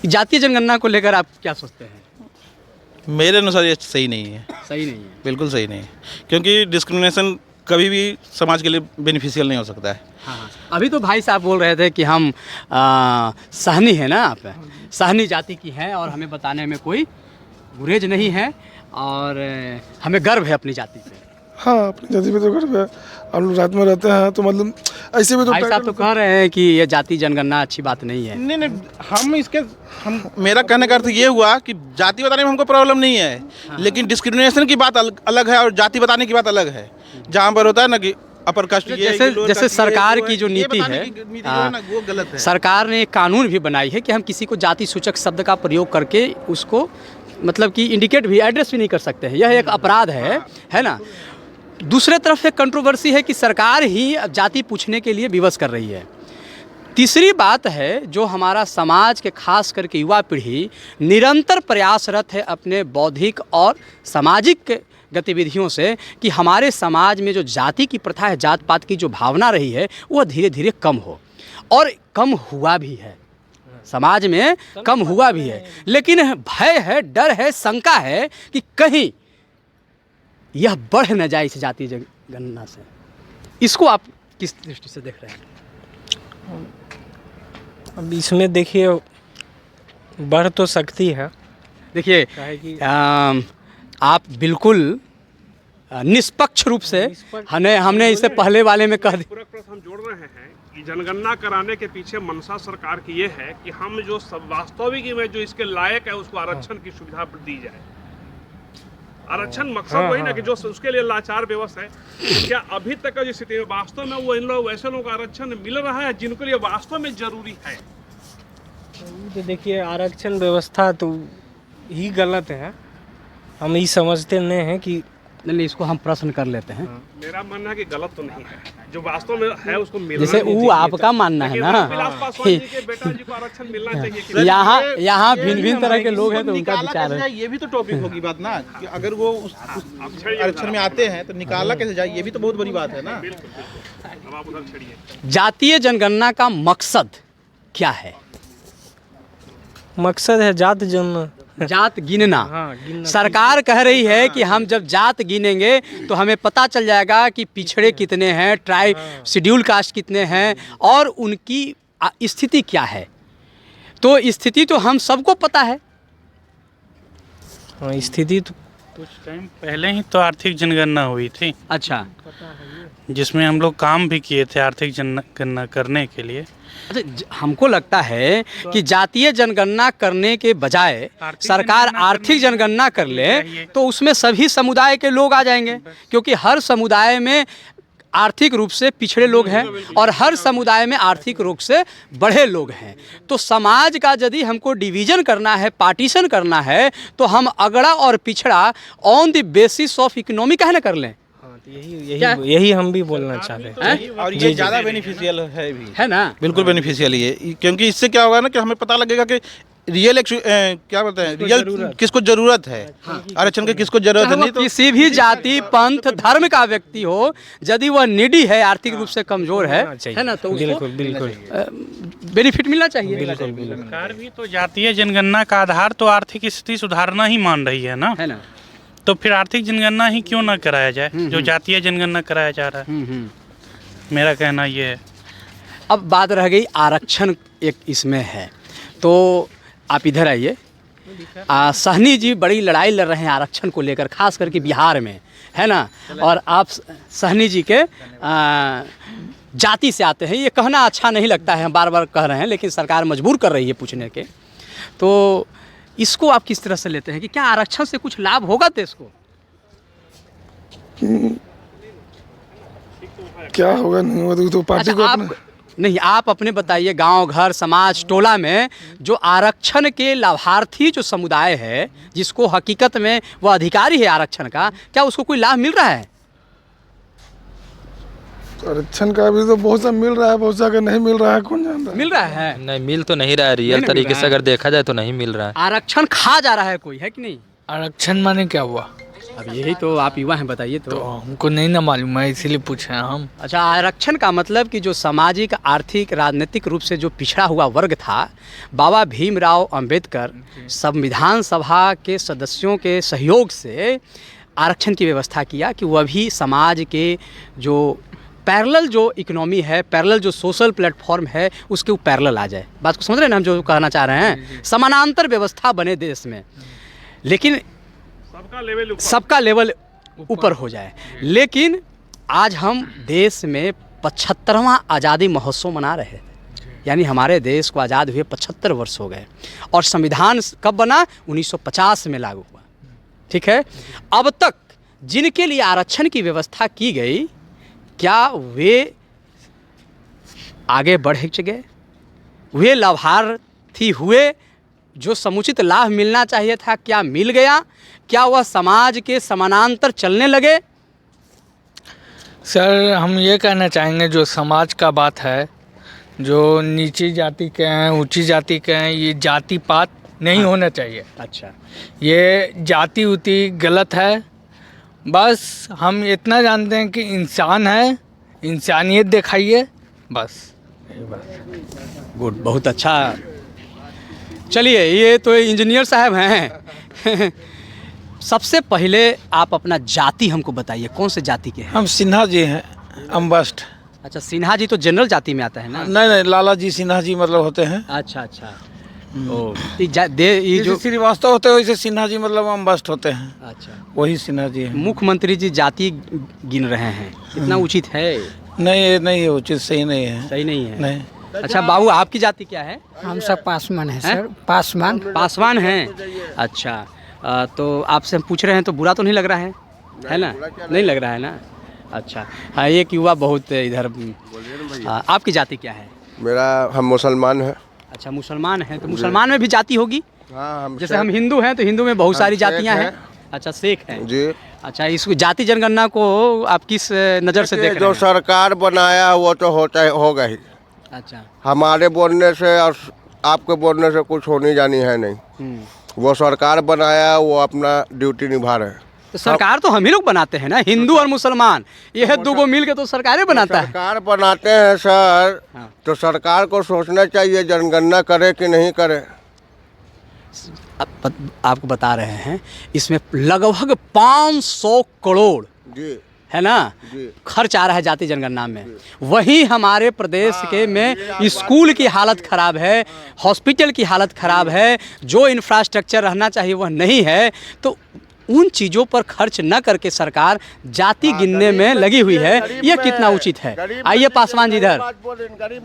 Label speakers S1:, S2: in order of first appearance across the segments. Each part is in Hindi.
S1: जातीय जनगणना को लेकर आप क्या सोचते हैं?
S2: मेरे अनुसार ये सही नहीं है,
S1: सही नहीं है।
S2: बिल्कुल सही नहीं है, क्योंकि डिस्क्रिमिनेशन कभी भी समाज के लिए बेनिफिशियल नहीं हो सकता है।
S1: हाँ, अभी तो भाई साहब बोल रहे थे कि हम सहनी है ना, आप सहनी जाति की हैं और हमें बताने में कोई गुरेज नहीं है और हमें गर्व है अपनी जाति पे।
S3: हाँ, अपनी जाति पे तो गर्व है। हम लोग रात में रहते हैं तो मतलब ऐसे भी तो
S1: भाई साहब तो कह रहे हैं कि ये जाति जनगणना अच्छी बात नहीं है।
S2: नहीं, मेरा कहने का अर्थ ये हुआ कि जाति बताने में हमको प्रॉब्लम नहीं है, लेकिन डिस्क्रिमिनेशन की बात अलग है और जाति बताने की बात अलग है। जहाँ पर होता है ना कि अपर कास्ट,
S1: जैसे सरकार की जो नीति है,
S2: वो गलत है।
S1: सरकार ने एक कानून भी बनाई है कि हम किसी को जाति सूचक शब्द का प्रयोग करके उसको मतलब कि इंडिकेट भी, एड्रेस भी नहीं कर सकते हैं। यह एक अपराध है ना। दूसरे तरफ एक कंट्रोवर्सी है कि सरकार ही जाति पूछने के लिए विवश कर रही है। तीसरी बात है जो हमारा समाज के खास करके युवा पीढ़ी निरंतर प्रयासरत है अपने बौद्धिक और सामाजिक गतिविधियों से कि हमारे समाज में जो जाति की प्रथा है, जात पात की जो भावना रही है, वह धीरे धीरे कम हो, और कम हुआ भी है, समाज में कम हुआ भी है। लेकिन भय है, डर है, शंका है कि कहीं यह बढ़ न जाए इस जातीय जनगणना से। इसको आप किस दृष्टि से देख रहे हैं?
S4: अब इसमें देखिए बढ़ तो सकती है।
S1: देखिए आप बिल्कुल निष्पक्ष रूप से हमने इससे पहले वाले में कह दिया।
S5: पूरक प्रश्न हम जोड़ रहे हैं कि जनगणना कराने के पीछे मंशा सरकार की ये है कि हम जो सब वास्तविक में जो इसके लायक है उसको आरक्षण की सुविधा दी जाए। आरक्षण मकसद वही ना कि जो उसके लिए लाचार व्यवस्था है। क्या अभी तक का जो स्थिति है वास्तव में वो इन लोग वैसे लोगों को आरक्षण मिल रहा है जिनके लिए वास्तव में जरूरी है?
S4: तो देखिए आरक्षण व्यवस्था तो ही गलत है। हम ये समझते नहीं हैं कि
S1: नहीं, इसको हम प्रश्न कर लेते हैं।
S5: मेरा मानना है कि गलत तो नहीं है, जो वास्तव में है उसको मिलना
S1: जैसे
S5: नहीं
S1: वो आपका मानना है ना,
S5: विलास पासवान जी के बेटा जी को आरक्षण मिलना चाहिए कि
S1: यहाँ भिन्न भिन्न तरह के लोग हैं तो उनका विचार है।
S2: ये भी तो टॉपिक होगी बात ना कि अगर वो उस आरक्षण में आते हैं तो निकाला कैसे जाए, ये भी तो बहुत बड़ी बात है ना।
S5: अब आप उधर छड़िए।
S1: जातीय जनगणना का मकसद क्या है?
S4: मकसद है जात
S1: गिनना। सरकार कह रही है कि हम जब जात गिनेंगे तो हमें पता चल जाएगा कि पिछड़े कितने हैं, ट्राइब शेड्यूल कास्ट कितने हैं और उनकी स्थिति क्या है। तो स्थिति तो हम सबको पता है।
S4: स्थिति तो
S6: कुछ टाइम पहले ही तो आर्थिक जनगणना हुई थी।
S1: अच्छा,
S6: जिसमें हम लोग काम भी किए थे आर्थिक जनगणना करने के लिए।
S1: अच्छा, हमको लगता है कि जातीय जनगणना करने के बजाय सरकार आर्थिक जनगणना कर ले तो उसमें सभी समुदाय के लोग आ जाएंगे, क्योंकि हर समुदाय में आर्थिक रूप से पिछड़े लोग हैं और हर समुदाय में आर्थिक रूप से बढ़े लोग हैं। तो समाज का यदि हमको डिवीज़न करना है, पार्टीशन करना है, तो हम अगड़ा और पिछड़ा on the basis of economy कहे ना कर लें।
S4: यही हम भी बोलना चाहते हैं।
S2: और ये ज़्यादा बेनिफिशियल है भी,
S1: है ना,
S2: बिल्कुल बेनिफिशियल ये, क्योंकि इससे क्या होगा ना कि हमें पता लगेगा कि रियल क्या बोलते हैं, रियल किसको जरूरत है आरक्षण की, किसको जरूरत है। नहीं तो
S1: किसी भी जाति, पंथ, धर्म का व्यक्ति हो, यदि वह निडी है, आर्थिक रूप से कमजोर है ना, तो
S4: बिल्कुल बिल्कुल
S1: बेनिफिट मिलना चाहिए।
S6: सरकार भी तो जातीय जनगणना का आधार तो आर्थिक स्थिति सुधारना ही मान रही है ना, तो फिर आर्थिक जनगणना ही क्यों ना कराया जाए जो जातीय जनगणना कराया जा रहा है। मेरा कहना ये है।
S1: अब बात रह गई आरक्षण, एक इसमें है, तो आप इधर आइए। सहनी जी बड़ी लड़ाई लड़ रहे हैं आरक्षण को लेकर, खास करके बिहार में, है ना। और आप सहनी जी के जाति से आते हैं, ये कहना अच्छा नहीं लगता है, हम बार बार कह रहे हैं, लेकिन सरकार मजबूर कर रही है पूछने के। तो इसको आप किस तरह से लेते हैं कि क्या आरक्षण से कुछ लाभ होगा देश को?
S3: क्या होगा नहीं होगा तो पार्टी को
S1: आप नहीं, आप अपने बताइए, गांव, घर, समाज, टोला में जो आरक्षण के लाभार्थी जो समुदाय है, जिसको हकीकत में वो अधिकारी है आरक्षण का, क्या उसको कोई लाभ मिल रहा है?
S3: आरक्षण का भी तो बहुत सा मिल रहा है, बहुत सा का नहीं मिल रहा है, कौन जानता है।
S1: मिल रहा है?
S7: नहीं, मिल तो नहीं रहा है। रियल तरीके से अगर देखा जाए तो नहीं मिल रहा है।
S1: आरक्षण खा जा रहा है कोई, है कि नहीं?
S8: आरक्षण माने क्या हुआ?
S1: अब यही तो आप युवा हैं, बताइए
S4: तो हमको नहीं ना मालूम है, इसीलिए पूछे हैं हम।
S1: अच्छा, आरक्षण का मतलब कि जो सामाजिक, आर्थिक, राजनीतिक रूप से जो पिछड़ा हुआ वर्ग था, बाबा भीमराव अंबेडकर संविधान सभा के सदस्यों के सहयोग से आरक्षण की व्यवस्था किया कि वह भी समाज के जो पैरेलल जो इकोनॉमी है, पैरेलल जो सोशल प्लेटफॉर्म है, उसके ऊपर पैरेलल आ जाए। बात को समझ रहे हैं ना हम जो कहना चाह रहे हैं? समानांतर व्यवस्था बने देश में, लेकिन सबका लेवल ऊपर हो जाए। लेकिन आज हम देश में 75वां आज़ादी महोत्सव मना रहे हैं, यानी हमारे देश को आज़ाद हुए 75 वर्ष हो गए, और संविधान कब बना? 1950 में लागू हुआ। ठीक है, अब तक जिनके लिए आरक्षण की व्यवस्था की गई, क्या वे आगे बढ़ गए? वे लाभार्थी हुए? जो समुचित लाभ मिलना चाहिए था, क्या मिल गया? क्या वह समाज के समानांतर चलने लगे?
S4: सर हम ये कहना चाहेंगे, जो समाज का बात है, जो नीची जाति के हैं, ऊंची जाति के हैं, ये जाति पात नहीं होना चाहिए।
S1: अच्छा,
S4: ये जाति उति गलत है। बस हम इतना जानते हैं कि इंसान है, इंसानियत दिखाइए, बस यही बात।
S1: गुड, बहुत अच्छा। चलिए, ये तो इंजीनियर साहब हैं। सबसे पहले आप अपना जाति हमको बताइए, कौन से जाति के हैं?
S3: हम सिन्हा जी हैं, अम्बस्ट।
S1: अच्छा, सिन्हा जी तो जनरल जाति में आता है ना?
S3: नहीं, लाला जी सिन्हा जी मतलब होते हैं।
S1: अच्छा अच्छा, ओ, ये जो
S3: श्रीवास्तव होते हैं वैसे सिन्हा जी मतलब अम्बस्ट होते हैं।
S1: अच्छा,
S3: वही सिन्हा जी हैं।
S1: मुख्यमंत्री जी जाति गिन रहे हैं, कितना उचित है?
S3: नहीं, ये नहीं है उचित, सही नहीं है।
S1: सही नहीं है?
S3: नहीं।
S1: अच्छा बाबू, आपकी जाति क्या है?
S8: हम सब पासवान हैं सर। पासवान
S1: हैं। अच्छा, तो आपसे हम पूछ रहे हैं तो बुरा तो नहीं लग रहा है ना? नहीं लग रहा है ना? अच्छा, हाँ, एक युवा बहुत इधर, आपकी जाति क्या है?
S9: हम मुसलमान हैं।
S1: अच्छा, मुसलमान हैं, तो मुसलमान में भी जाति होगी?
S9: हाँ,
S1: जैसे हम हिंदू हैं तो हिंदू में बहुत सारी जातियां हैं। अच्छा, शेख हैं
S9: जी।
S1: अच्छा, इस जाति जनगणना को आप किस नज़र से देख रहे हैं?
S9: जो सरकार बनाया वो तो होगा ही।
S1: अच्छा,
S9: हमारे बोलने से और आपके बोलने से कुछ होनी जानी है नहीं। वो सरकार बनाया, वो अपना ड्यूटी निभा रहे हैं।
S1: तो सरकार तो हम ही लोग बनाते हैं ना, हिंदू और मुसलमान, ये है दो मिल के तो सरकारें बनाता है।
S9: सरकार बनाते हैं सर।
S1: हाँ।
S9: तो सरकार को सोचना चाहिए जनगणना करे कि नहीं करे।
S1: आपको बता रहे हैं, इसमें लगभग 500 करोड़
S9: जी
S1: है ना
S9: जी
S1: खर्च आ रहा है जाति जनगणना में। वहीं हमारे प्रदेश के में स्कूल की हालत ख़राब है, हॉस्पिटल की हालत ख़राब है, जो इंफ्रास्ट्रक्चर रहना चाहिए वह नहीं है। तो उन चीज़ों पर खर्च न करके सरकार जाति गिनने में लगी हुई है, यह कितना उचित है? आइए पासवान जी इधर,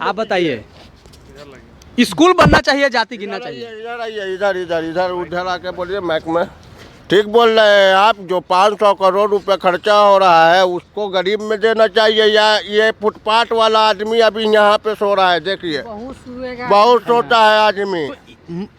S1: आप बताइए। स्कूल बनना चाहिए, जाति गिनना चाहिए?
S9: इधर आइए, इधर इधर इधर उधर आके बोलिए मैक में। ठीक बोल रहे हैं आप। जो 500 करोड़ रुपए खर्चा हो रहा है उसको गरीब में देना चाहिए, या ये फुटपाथ वाला आदमी अभी यहाँ पे सो रहा है, देखिए बहुत सोता है आदमी।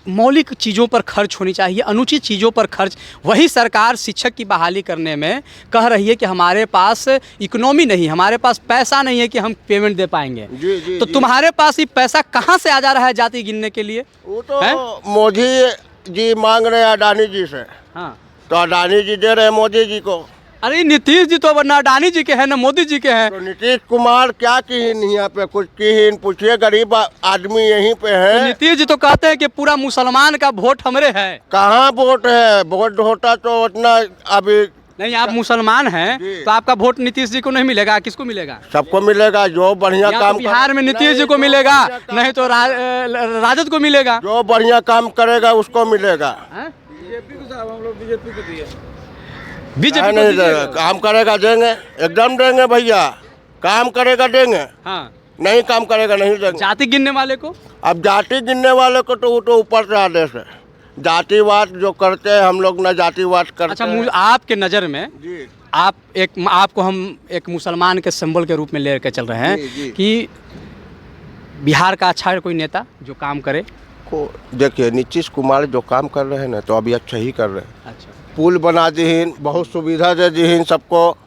S1: मौलिक चीज़ों पर खर्च होनी चाहिए, अनुचित चीज़ों पर खर्च। वही सरकार शिक्षक की बहाली करने में कह रही है कि हमारे पास इकोनॉमी नहीं, हमारे पास पैसा नहीं है कि हम पेमेंट दे पाएंगे।
S9: जी,
S1: तो तुम्हारे पास ये पैसा कहाँ से आ जा रहा है जाति गिनने के लिए?
S9: वो तो मोदी जी मांग रहे हैं अडानी जी से।
S1: हाँ,
S9: तो अडानी जी दे रहे हैं मोदी जी को।
S1: अरे नीतीश जी तो ना अडानी जी के हैं ना मोदी जी के हैं।
S9: तो नीतीश कुमार क्या किहीन यहाँ पे, कुछ किहीन पूछिए, गरीब आदमी यहीं पे है।
S1: तो नीतीश जी तो कहते हैं कि पूरा मुसलमान का वोट हमरे है।
S9: कहाँ वोट है? वोट होता तो उतना अभी
S1: नहीं। आप मुसलमान हैं तो आपका वोट नीतीश जी को नहीं मिलेगा, किसको मिलेगा?
S9: सबको मिलेगा। जो बढ़िया काम
S1: बिहार में नीतीश जी को मिलेगा, नहीं तो राजद को मिलेगा।
S9: जो बढ़िया काम करेगा उसको मिलेगा।
S1: बीजेपी
S9: नहीं देगा, काम करेगा देंगे, एकदम देंगे भैया। काम करेगा देंगे,
S1: हाँ,
S9: नहीं काम करेगा नहीं देंगे।
S1: जाति गिनने वाले को?
S9: अब जाति गिनने वाले को तो वो तो ऊपर से आदेश है। जातिवाद जो करते हैं हम लोग ना, जातिवाद करते हैं।
S1: अच्छा, आपके नज़र में
S9: जी
S1: आपको हम एक मुसलमान के सिंबल के रूप में लेकर चल रहे हैं कि बिहार का अच्छा कोई नेता जो काम करे
S9: को देखिए, नीतीश कुमार जो काम कर रहे हैं ना, तो अभी अच्छा ही कर रहे हैं।
S1: अच्छा,
S9: पुल बना दीहीन, बहुत सुविधा दे दीहीन सबको।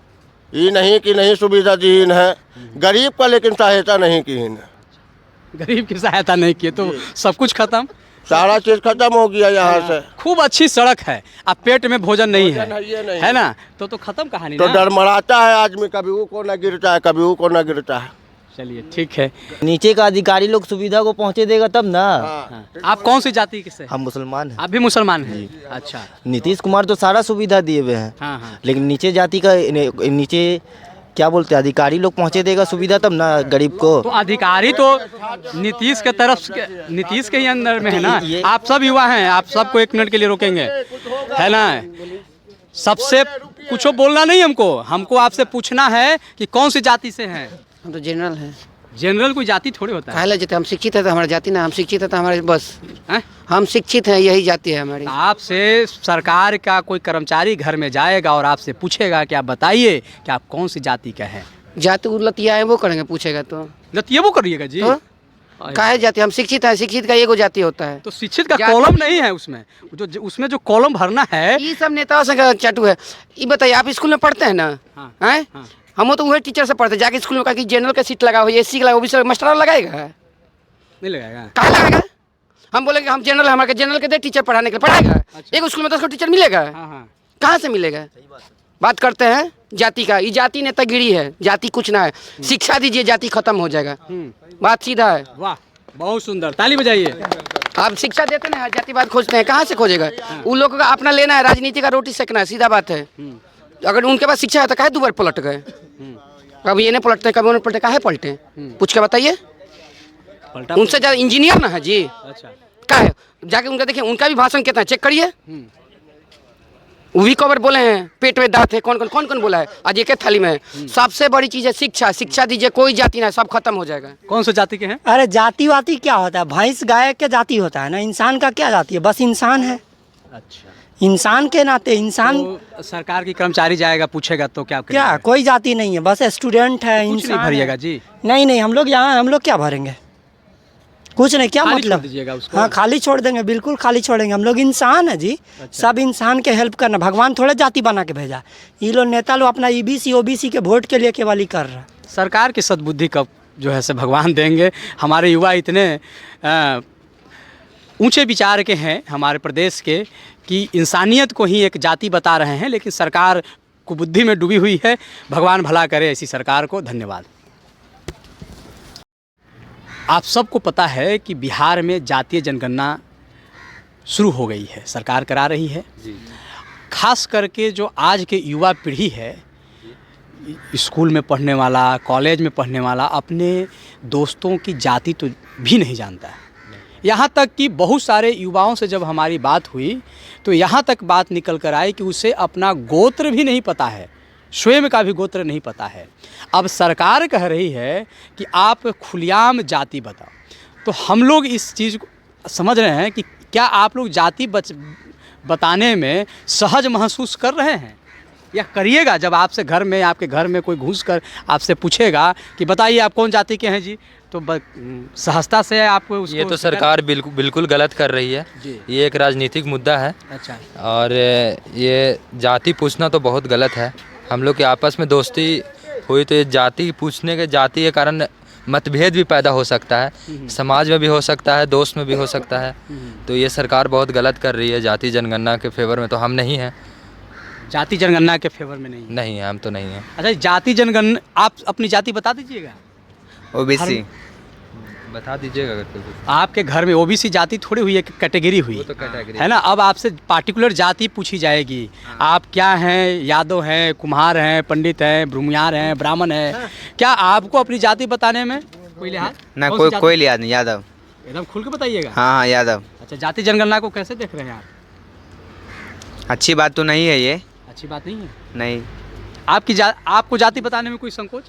S9: ये नहीं कि नहीं सुविधा दीहीन है, गरीब का लेकिन सहायता नहीं की है।
S1: गरीब की सहायता नहीं की तो सब कुछ खत्म।
S9: सारा चीज खत्म हो गया यहाँ से।
S1: खूब अच्छी सड़क है, अब पेट में भोजन नहीं
S9: भोजन है, ये
S1: है,
S9: नहीं
S1: है ना? तो खत्म कहानी
S9: तो
S1: ना।
S9: डरमराता है आदमी, कभी वो को न गिरता है, कभी वो को न गिरता है।
S1: चलिए ठीक है।
S10: नीचे का अधिकारी लोग सुविधा को पहुंचे देगा तब ना।
S1: आप कौन सी जाति के से?
S10: हम मुसलमान हैं।
S1: आप भी मुसलमान हैं? अच्छा।
S10: नीतीश कुमार तो सारा सुविधा दिए हुए हैं।
S1: हाँ हाँ।
S10: लेकिन नीचे जाति का नीचे क्या बोलते हैं, अधिकारी लोग पहुंचे देगा सुविधा तब ना गरीब को।
S1: तो अधिकारी तो नीतीश के तरफ नीतीश के ही अंदर में है ना। आप सब युवा हैं, आप सबको 1 मिनट के लिए रोकेंगे, है ना? सबसे कुछ बोलना नहीं हमको, हमको आपसे पूछना है कि कौन सी जाति से हैं?
S8: हम तो जनरल हैं।
S1: जनरल कोई जाति थोड़ी होता है।
S8: काहे जाते हम शिक्षित है तो हमारा जाति ना, हम शिक्षित है तो हमारे बस
S1: हैं?
S8: हम शिक्षित हैं, यही जाति है हमारी।
S1: आपसे सरकार का कोई कर्मचारी घर में जाएगा और आपसे पूछेगा कि आप बताइए कि आप कौन सी जाति का है।
S8: जाति लतिया है वो करेंगे, पूछेगा तो
S1: लतिया वो करिएगा जी।
S8: तो? काहे जाति, हम शिक्षित हैं, शिक्षित का एगो जाति होता है।
S1: तो शिक्षित का कॉलम नहीं है उसमें, जो उसमें जो कॉलम भरना है।
S8: ये सब नेताओं से चाटू है। ये बताइए, आप स्कूल में पढ़ते हैं ना?
S1: हाँ,
S8: हैं?
S1: हाँ।
S8: हम तो वही टीचर से पढ़ते, जाके स्कूल में कहा कि जनरल का सीट लगा हो, एससी का लगा हो, भी मास्टर लगाएगा?
S1: नहीं लगाएगा।
S8: कहाँ लगाएगा? हम बोलेंगे हम जनरल, हमारे जनरल के दे टीचर पढ़ाने के लिए, पढ़ाएगा? एक स्कूल में 10 को टीचर मिलेगा? कहाँ से मिलेगा? बात करते हैं जाति का, ये जाति नेतागिरी है, जाति कुछ ना है। शिक्षा दीजिए, जाति खत्म हो जाएगा। बात सीधा है।
S1: वाह, बहुत सुंदर, ताली बजाइए।
S8: आप शिक्षा देते ना, जातिवाद खोजते हैं, कहाँ से खोजेगा? उन लोगों का अपना लेना है, राजनीति का रोटी सेकना है, सीधा बात है। अगर उनके पास शिक्षा है तो काहे 2 बार पलट गए? कभी ये नहीं पलटते, कभी उन्हें पलटे, काहे पलटे? पूछ के बताइए। उनसे ज़्यादा इंजीनियर ना है जी।
S1: अच्छा।
S8: काहे जाके उनका देखिए, उनका भी भाषण कितना चेक करिए। वो भी कवर बोले हैं, पेट में दांत है, कौन बोला है? आज एक थाली में। सबसे बड़ी चीज़ है शिक्षा, शिक्षा दीजिए, कोई जाति ना, सब खत्म हो जाएगा।
S1: कौन सा जाति के हैं?
S11: अरे जाति वाति क्या होता है? भैंस गाय के जाति होता है ना, इंसान का क्या जाति है? बस इंसान है।
S1: अच्छा।
S11: इंसान के नाते इंसान।
S1: तो सरकार की कर्मचारी जाएगा, पूछेगा तो क्या करेगा?
S11: क्या कोई जाति नहीं है, बस स्टूडेंट है,
S1: कुछ
S11: इंसान
S1: नहीं भरिएगा
S11: है।
S1: जी।
S11: नहीं, हम लोग यहाँ, हम लोग क्या भरेंगे? कुछ नहीं, क्या
S1: खाली
S11: मतलब?
S1: छोड़ दीजिएगा उसको।
S11: हाँ, खाली छोड़ देंगे, बिल्कुल खाली छोड़ेंगे। हम लोग इंसान है जी।
S1: अच्छा।
S11: सब इंसान के हेल्प करना, भगवान थोड़े जाति बना के भेजा। ये लोग नेता लोग अपना ईबीसी ओबीसी के वोट के लिए केवल ही कर रहा है।
S1: सरकार की सद्बुद्धि कब जो है से भगवान देंगे। हमारे युवा इतने ऊंचे विचार के हैं हमारे प्रदेश के कि इंसानियत को ही एक जाति बता रहे हैं, लेकिन सरकार कुबुद्धि में डूबी हुई है। भगवान भला करे ऐसी सरकार को। धन्यवाद। आप सबको पता है कि बिहार में जातीय जनगणना शुरू हो गई है, सरकार करा रही है। खास करके जो आज के युवा पीढ़ी है, स्कूल में पढ़ने वाला, कॉलेज में पढ़ने वाला, अपने दोस्तों की जाति तो भी नहीं जानता है। यहाँ तक कि बहुत सारे युवाओं से जब हमारी बात हुई तो यहाँ तक बात निकल कर आई कि उसे अपना गोत्र भी नहीं पता है, स्वयं का भी गोत्र नहीं पता है। अब सरकार कह रही है कि आप खुलेआम जाति बताओ। तो हम लोग इस चीज़ को समझ रहे हैं कि क्या आप लोग जाति बताने में सहज महसूस कर रहे हैं या करिएगा? जब आपसे घर में, आपके घर में कोई घुस कर आपसे पूछेगा कि बताइए आप कौन जाति के हैं जी, तो सहजता से आपको उसको।
S7: ये तो सरकार बिल्कुल गलत कर रही है। ये एक राजनीतिक मुद्दा है।
S1: अच्छा।
S7: और ये जाति पूछना तो बहुत गलत है। हम लोग के आपस में दोस्ती हुई तो ये जाति पूछने के, जाति के कारण मतभेद भी पैदा हो सकता है, समाज में भी हो सकता है, दोस्त में भी हो सकता है। तो ये सरकार बहुत गलत कर रही है। जाति जनगणना के फेवर में तो हम नहीं हैं।
S1: जाति जनगणना के फेवर में नहीं
S7: है, हम तो नहीं हैं।
S1: अच्छा, जाति जनगणना, आप अपनी जाति बता दीजिएगा।
S7: ओबीसी बता दीजिएगा अगर कोई।
S1: आपके घर में ओबीसी जाति थोड़ी हुई है, कैटेगरी हुई
S7: तो कैटेगरी
S1: है ना। अब आपसे पार्टिकुलर जाति पूछी जाएगी, आप क्या हैं, यादव हैं, कुम्हार हैं, पंडित हैं, भूमियार हैं, ब्राह्मण हैं। क्या आपको अपनी जाति बताने में कोई लिहाज?
S10: ना, कोई लिहाज नहीं। यादव।
S1: एकदम खुल के बताइएगा।
S10: हाँ, यादव।
S1: अच्छा, जाति जनगणना को कैसे देख रहे हैं आप?
S10: अच्छी बात तो नहीं है ये।
S1: अच्छी बात नहीं है?
S10: नहीं।
S1: आपको जाति बताने में कोई संकोच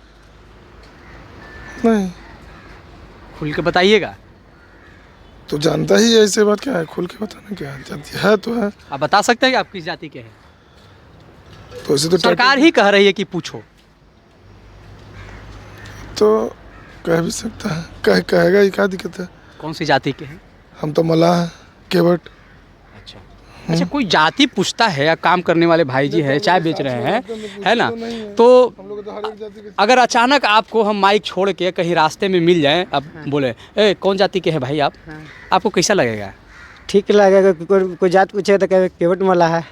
S3: नहीं?
S1: खुल के बताइएगा।
S3: तो जानता ही है, ऐसे बात क्या है, खुल के बताना क्या है? जाति है तो है।
S1: आप बता सकते हैं कि आप किस जाति के हैं?
S3: तो ऐसे तो
S1: सरकार ही कह रही है कि पूछो।
S3: तो कह भी सकता है, कहेगा ही, क्या दिक्कत है?
S1: कौन सी जाति के हैं?
S3: हम तो मल्लाह हैं, केवट।
S1: अच्छा, कोई जाति पूछता है या काम करने वाले भाई जी है, चाय बेच रहे हैं, है ना, तो अगर अचानक आपको हम माइक छोड़ के कहीं रास्ते में मिल जाएं, अब बोले ए कौन जाति के हैं भाई आप, आपको कैसा लगेगा?
S11: ठीक लगेगा। कोई जात पूछे तो कहे केवट मला है।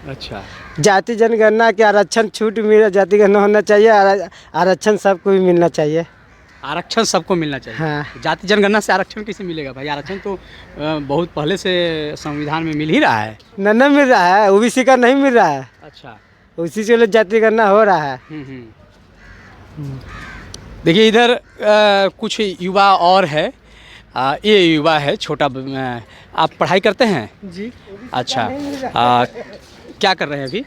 S1: अच्छा,
S11: जाति जनगणना के आरक्षण छूट मिल जाति गणना होना चाहिए, आरक्षण सबको भी मिलना चाहिए।
S1: आरक्षण सबको मिलना चाहिए।
S11: हाँ।
S1: जाति जनगणना से आरक्षण कैसे मिलेगा भाई? आरक्षण तो बहुत पहले से संविधान में मिल ही रहा है।
S11: नहीं मिल रहा है, ओबीसी का नहीं मिल रहा है।
S1: अच्छा।
S11: उसी से जाति गणना हो रहा है।
S1: देखिए इधर कुछ युवा और है। ये युवा है छोटा। आप पढ़ाई करते हैं?
S11: जी।
S1: अच्छा। क्या कर रहे हैं अभी?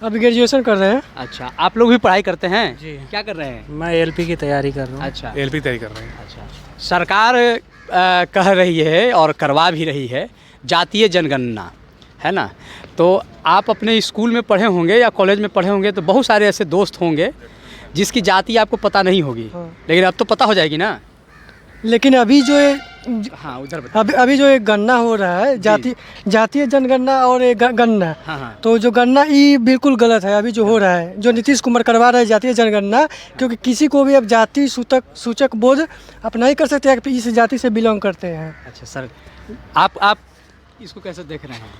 S11: अभी ग्रेजुएशन कर रहे हैं।
S1: अच्छा, आप लोग भी पढ़ाई करते हैं?
S11: जी।
S1: क्या कर रहे हैं?
S11: मैं एलपी की तैयारी कर रहा हूँ।
S1: अच्छा,
S2: एलपी तैयारी कर रहे हैं।
S1: अच्छा। सरकार कह रही है और करवा भी रही है जातीय जनगणना, है ना? तो आप अपने स्कूल में पढ़े होंगे या कॉलेज में पढ़े होंगे तो बहुत सारे ऐसे दोस्त होंगे जिसकी जाति आपको पता नहीं होगी।
S11: हाँ।
S1: लेकिन अब तो पता हो जाएगी ना?
S11: लेकिन अभी जो है
S1: हाँ, उधर बताइए।
S11: अभी जो एक गणना हो रहा है जातीय जनगणना और एक गणना,
S1: हाँ।
S11: तो जो गणना ये बिल्कुल गलत है। अभी जो हो रहा है, जो नीतीश कुमार करवा रहे हैं जातीय जनगणना, क्योंकि किसी को भी अब जाति सूचक बोध अपना ही कर सकते हैं कि इस जाति से बिलोंग करते हैं।
S1: अच्छा सर, आप इसको कैसे देख रहे हैं?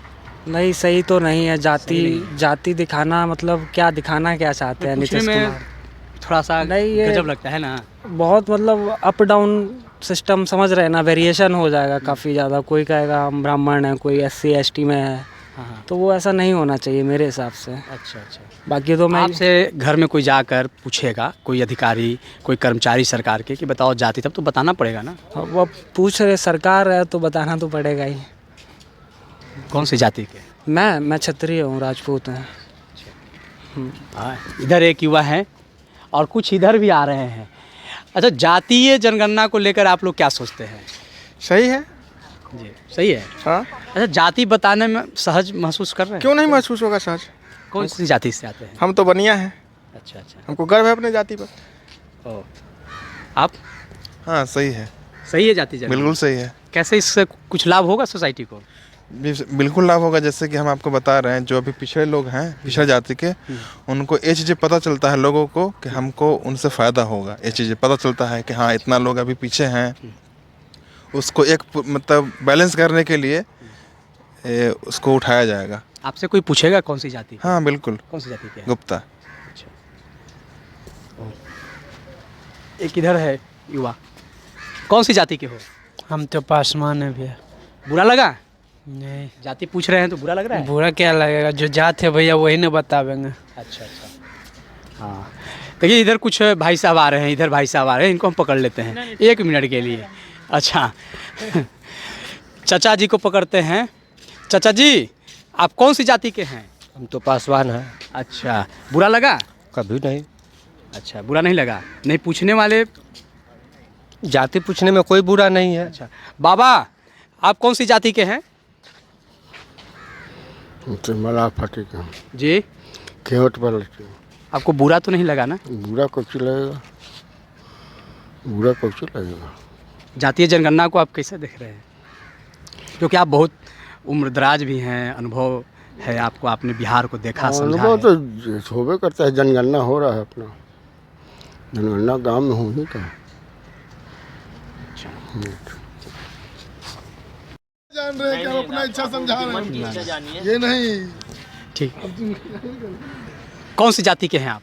S12: नहीं, सही तो नहीं है। जाति दिखाना मतलब क्या दिखाना क्या चाहते हैं नीतीश कुमार?
S1: थोड़ा सा
S12: नहीं, ये
S1: गजब लगता है ना।
S12: बहुत मतलब अप डाउन सिस्टम समझ रहे हैं ना, वेरिएशन हो जाएगा काफ़ी ज़्यादा। कोई कहेगा हम ब्राह्मण हैं, कोई SC ST में है।
S1: हाँ।
S12: तो वो ऐसा नहीं होना चाहिए मेरे हिसाब से।
S1: अच्छा।
S12: बाकी तो मैं
S1: आपसे घर में कोई जाकर पूछेगा, कोई अधिकारी, कोई कर्मचारी सरकार के, कि बताओ जाति, तब तो बताना पड़ेगा ना।
S12: वो पूछ रहे, सरकार है तो बताना तो पड़ेगा ही।
S1: कौन सी जाति के?
S12: मैं क्षत्रिय हूँ, राजपूत हैं।
S1: इधर एक युवा है और कुछ इधर भी आ रहे हैं। अच्छा, जातीय जनगणना को लेकर आप लोग क्या सोचते हैं?
S2: सही है
S1: जी, सही है।
S2: हाँ।
S1: अच्छा, जाति बताने में सहज महसूस कर रहे हैं?
S2: क्यों नहीं महसूस होगा सहज?
S1: कौन सी जाति से आते हैं?
S2: हम तो बनिया हैं।
S1: अच्छा।
S2: हमको गर्व है अपने जाति पर।
S1: ओ, आप?
S2: हाँ, सही है।
S1: सही है जाति जनगणना?
S2: बिल्कुल सही है।
S1: कैसे इससे कुछ लाभ होगा सोसाइटी को?
S2: बिल्कुल लाभ होगा। जैसे कि हम आपको बता रहे हैं, जो अभी पिछड़े लोग हैं, पिछड़ा जाति के, उनको ये चीज़ें पता चलता है लोगों को कि हमको उनसे फ़ायदा होगा। ये चीज़ें पता चलता है कि हाँ इतना लोग अभी पीछे हैं। उसको एक मतलब बैलेंस करने के लिए उसको उठाया जाएगा।
S1: आपसे कोई पूछेगा कौन सी जाति?
S2: हाँ बिल्कुल।
S1: कौन सी जाति के?
S2: गुप्ता।
S1: अच्छा। एक इधर है युवा, कौन सी जाति के हो?
S11: हम तो पासवान है भैया।
S1: बुरा लगा?
S11: नहीं,
S1: जाति पूछ रहे हैं तो बुरा लग रहा है?
S11: बुरा क्या लगेगा, जो जात है भैया वही ना बतावेंगे।
S1: अच्छा। हाँ, देखिए इधर कुछ भाई साहब आ रहे हैं, इधर भाई साहब आ रहे हैं, इनको हम पकड़ लेते हैं 1 मिनट के लिए। अच्छा। चाचा जी को पकड़ते हैं। चाचा जी, आप कौन सी जाति के हैं?
S10: हम तो पासवान हैं।
S1: अच्छा, बुरा लगा?
S10: कभी नहीं।
S1: अच्छा, बुरा नहीं लगा? नहीं पूछने वाले?
S10: जाति पूछने में कोई बुरा नहीं है।
S1: अच्छा, बाबा आप कौन सी जाति के हैं?
S9: मला फटी का
S1: जी।
S9: केवट पर
S1: आपको बुरा तो नहीं लगा ना?
S9: बुरा कुछ लगेगा, बुरा कुछ लगेगा।
S1: जातीय जनगणना को आप कैसे देख रहे हैं? क्योंकि आप बहुत उम्रदराज भी हैं, अनुभव है आपको, आपने बिहार को देखा समझा
S9: अनुभव
S1: है।
S9: तो होबे करता है। जनगणना हो रहा है, अपना जनगणना गांव में हो ही का।
S3: जान रहे हैं कि हम अपना इच्छा समझा रहे हैं, ये नहीं।
S1: ठीक। कौन सी जाति के हैं आप?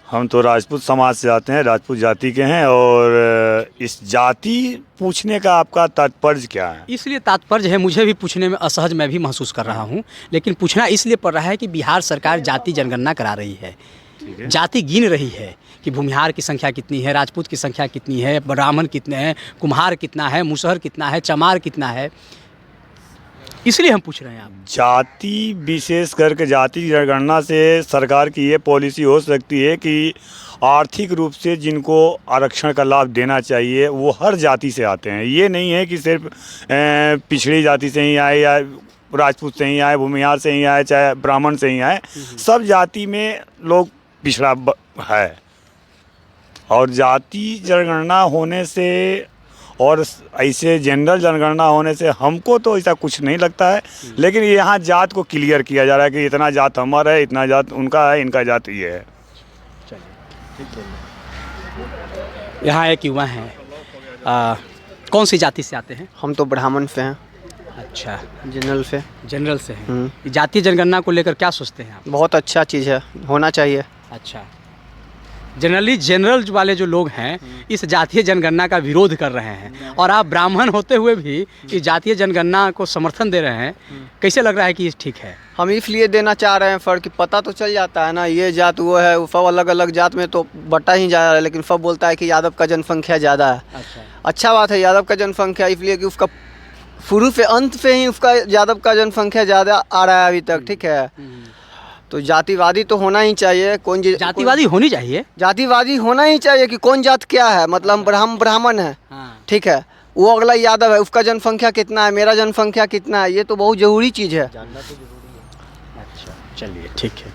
S13: हम तो राजपूत समाज से आते हैं, राजपूत जाति के हैं। और इस जाति पूछने का आपका तात्पर्य क्या है?
S1: इसलिए तात्पर्य है, मुझे भी पूछने में असहज मैं भी महसूस कर रहा हूँ, लेकिन पूछना इसलिए पड़ रहा है कि बिहार सरकार जाति जनगणना करा रही है, जाति गिन रही है कि भूमिहार की संख्या कितनी है, राजपूत की संख्या कितनी है, ब्राह्मण कितने हैं, कुम्हार कितना है, मुसहर कितना है, चमार कितना है, इसलिए हम पूछ रहे हैं। आप
S13: जाति विशेष करके जाति जनगणना से सरकार की ये पॉलिसी हो सकती है कि आर्थिक रूप से जिनको आरक्षण का लाभ देना चाहिए वो हर जाति से आते हैं। ये नहीं है कि सिर्फ पिछड़ी जाति से ही आए या राजपूत से ही आए, भूमिहार से ही आए, चाहे ब्राह्मण से ही आए, सब जाति में लोग पिछड़ा है। और जाति जनगणना होने से और ऐसे जनरल जनगणना होने से हमको तो ऐसा कुछ नहीं लगता है, लेकिन यहाँ जात को क्लियर किया जा रहा है कि इतना जात हमारा है, इतना जात उनका है, इनका जात ये है।
S1: यहाँ एक युवा हैं, कौन सी जाति से आते हैं?
S10: हम तो ब्राह्मण से हैं।
S1: अच्छा,
S10: जनरल से।
S1: जनरल से हैं। जातीय जनगणना को लेकर क्या सोचते हैं आप?
S10: बहुत अच्छा चीज़ है, होना चाहिए।
S1: अच्छा, जनरली जनरल वाले जो लोग हैं इस जातीय जनगणना का विरोध कर रहे हैं और आप ब्राह्मण होते हुए भी इस जातीय जनगणना को समर्थन दे रहे हैं, कैसे लग रहा है कि ये ठीक है?
S10: हम इसलिए देना चाह रहे हैं फर्क, पता तो चल जाता है ना, ये जात वो है, वो सब अलग अलग जात में तो बटा ही जा रहा है, लेकिन सब बोलता है कि यादव का जनसंख्या ज़्यादा है। अच्छा बात है यादव का जनसंख्या, इसलिए कि उसका शुरू से अंत से ही उसका यादव का जनसंख्या ज़्यादा आ रहा है अभी तक, ठीक है। तो जातिवादी तो होना ही चाहिए। कौन
S1: जातिवादी होनी चाहिए?
S10: जातिवादी होना ही चाहिए कि कौन जात क्या है, मतलब हम ब्राह्मण है, ठीक है, वो अगला यादव है, उसका जनसंख्या कितना है, मेरा जनसंख्या कितना है, ये तो बहुत ज़रूरी चीज़ है।
S1: अच्छा, चलिए ठीक है।